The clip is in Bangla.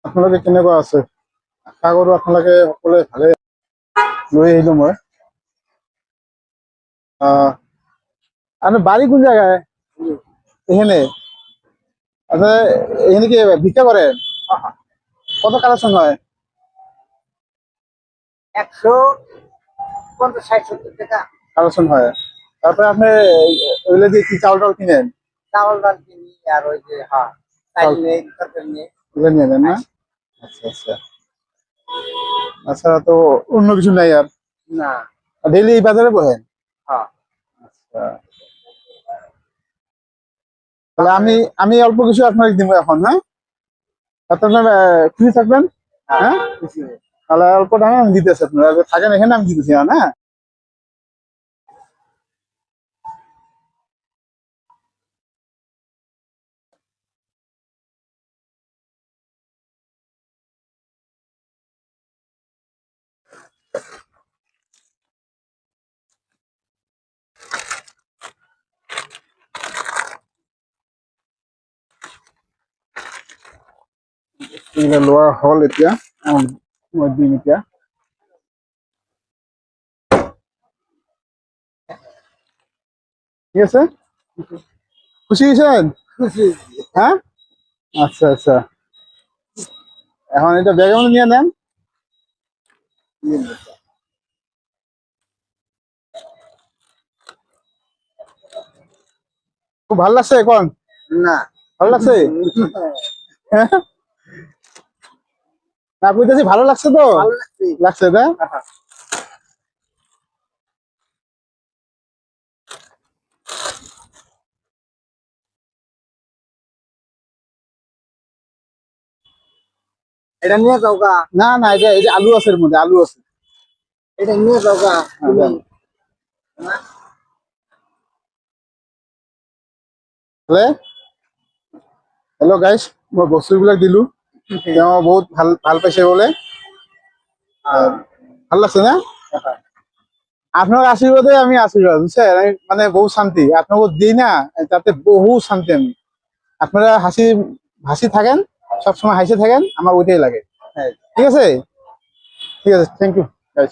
আপোনালোকে কেনেকুৱা আছে? আশা কৰো আপোনালোকে সকলোৱে ভালে লৈ আহিলো মই। আপনার বাড়ি কোন জায়গায়? এখানে। আচ্ছা, এখানে কি ভিক্ষা করেন? কত কালেকশন হয়? 150-60-70 টাকা কালেকশন হয়। তারপরে আপনি ওইগুলো দিয়ে কি চাউল টাউল কিনেন? চাউল ডাল কিনি আর ওই যে চাল নেই তরকারি নেই ওগুলো নিয়ে নেন না? আচ্ছা আচ্ছা। আচ্ছা, তো অন্য কিছু নাই আর? না। ডেইলি এই বাজারে বহেন? হ্যাঁ। আচ্ছা, তাহলে আমি আমি অল্প কিছু আপনাকে দিব এখন। হ্যাঁ, আপনার খুশি থাকবেন। হ্যাঁ, তাহলে অল্প দামে আমি দিতেছি। আপনারা থাকেন এখানে, আমি দিতেছি। হ্যাঁ, এইগুলা লোৱা হ'ল এতিয়া। মই দিম এতিয়া। ঠিক আছে, খুশি হয়েছেন? হ্যাঁ, আচ্ছা আচ্ছা। এখন এটা ব্যাগে নিয়ে নেন। খুব ভালো লাগছে এখন? না। ভালো লাগছে? না, বুঝতেছি ভালো লাগছে তো? ভালো লাগছে। লাগছে না? এটা নিয়ে যাও গা। না না, এটা এই যে আলু আছে, এর মধ্যে আলু আছে। এটা নিয়ে যাও গা তুমি। হেল্ল' গাইজ, মই বস্তুবিলাক দিলো। তেওঁ বহুত ভাল ভাল পাইছে বোলে। ভাল লাগছে না? আপনার আশীর্বাদে আমি আশীর্বাদ, বুঝছেন? আমি মানে বহুত শান্তি আপনাকে দিই না, তাতে বহুত শান্তি আমি। আপনারা হাসি থাকেন, সবসময় হাসি থাকেন, আমার ওইটাই লাগে। ঠিক আছে, ঠিক আছে, থ্যাংক ইউ গাইজ।